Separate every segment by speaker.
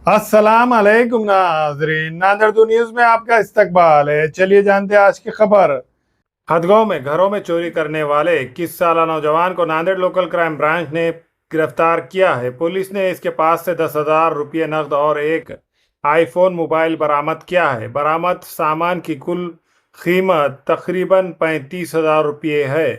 Speaker 1: अस्सलाम अलैकुम नाजरीन, नादरदू न्यूज में आपका इस्तकबाल है। चलिए जानते हैं आज की खबर। हदगांव में घरों में चोरी करने वाले 21 साल नौजवान को नांदेड़ लोकल क्राइम ब्रांच ने गिरफ्तार किया है। पुलिस ने इसके पास से 10,000 रुपये नकद और एक आईफोन मोबाइल बरामद किया है। बरामद सामान की कुल कीमत तकरीबन 35,000 रुपये है।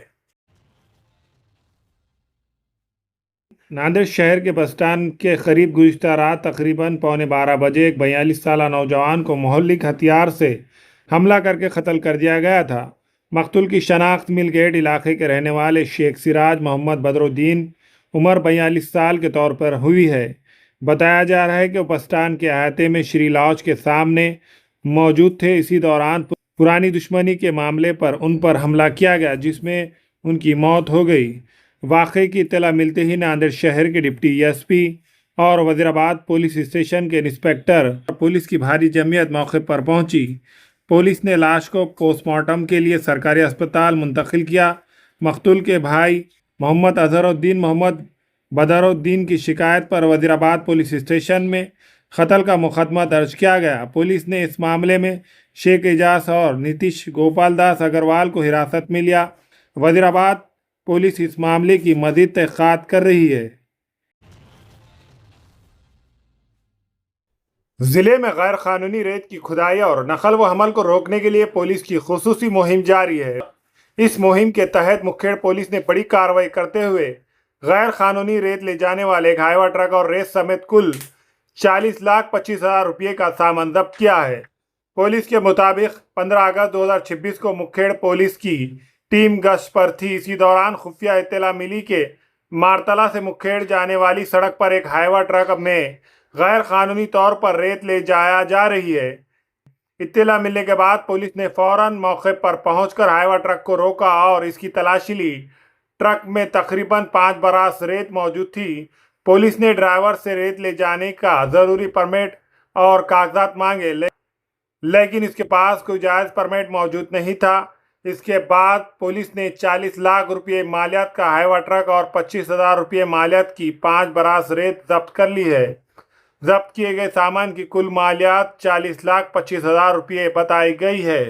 Speaker 1: नांदेड़ शहर के बस स्टैंड के करीब गुज़िश्ता रात तकरीबन 11:15 बजे एक 42 साल नौजवान को मोहल्लिक हथियार से हमला करके कत्ल कर दिया गया था। मकतूल की शनाख्त मिलगेट इलाके के रहने वाले शेख सिराज मोहम्मद बदरुद्दीन उम्र 42 साल के तौर पर हुई है। बताया जा रहा है कि वो बस स्टैंड के अहाते में श्री लॉज के सामने मौजूद थे। इसी दौरान पुरानी दुश्मनी के मामले पर उन पर हमला किया गया, जिसमें उनकी मौत हो गई। वाक़े की इत्तला मिलते ही नांदेड़ शहर के डिप्टी एसपी और वज़ीराबाद पुलिस स्टेशन के इंस्पेक्टर पुलिस की भारी जमीयत मौके पर पहुंची। पुलिस ने लाश को पोस्टमार्टम के लिए सरकारी अस्पताल मुंतकिल किया। मकतूल के भाई मोहम्मद अजहरुद्दीन मोहम्मद बदरुद्दीन की शिकायत पर वज़ीराबाद पुलिस स्टेशन में कत्ल का मुकदमा दर्ज किया गया। पुलिस ने इस मामले में शेख एजाज और नीतीश गोपाल दास अग्रवाल को हिरासत में लिया। वज़ीराबाद पुलिस इस मामले की मज़ीद तहक़ीक़ात कर रही है। जिले में गैर कानूनी रेत की खुदाई और नकल व हमल को रोकने के लिए पुलिस की खुसूसी मुहिम जारी है। इस मुहिम के तहत मुखेड़ पुलिस ने बड़ी कार्रवाई करते हुए गैर कानूनी रेत ले जाने वाले एक हाईवा ट्रक और रेत समेत कुल 40,25,000 रुपये का सामान जब्त किया है। पुलिस के मुताबिक 15 अगस्त 2026 को मुखेड़ पुलिस की टीम गश्त पर थी। इसी दौरान खुफिया इत्तला मिली के मारतला से मुखेड़ जाने वाली सड़क पर एक हाईवा ट्रक में गैर कानूनी तौर पर रेत ले जाया जा रही है। इत्तला मिलने के बाद पुलिस ने फौरन मौके पर पहुंचकर हाईवा ट्रक को रोका और इसकी तलाशी ली। ट्रक में तकरीबन 5 बरास रेत मौजूद थी। पुलिस ने ड्राइवर से रेत ले जाने का ज़रूरी परमिट और कागजात मांगे, लेकिन इसके पास कोई जायज़ परमिट मौजूद नहीं था। इसके बाद पुलिस ने 40 लाख रुपये मालियत का हाईवा ट्रक और 25,000 रुपये मालियत की 5 बरास रेत जब्त कर ली है। जब्त किए गए सामान की कुल मालियत 40,25,000 रुपये बताई गई है।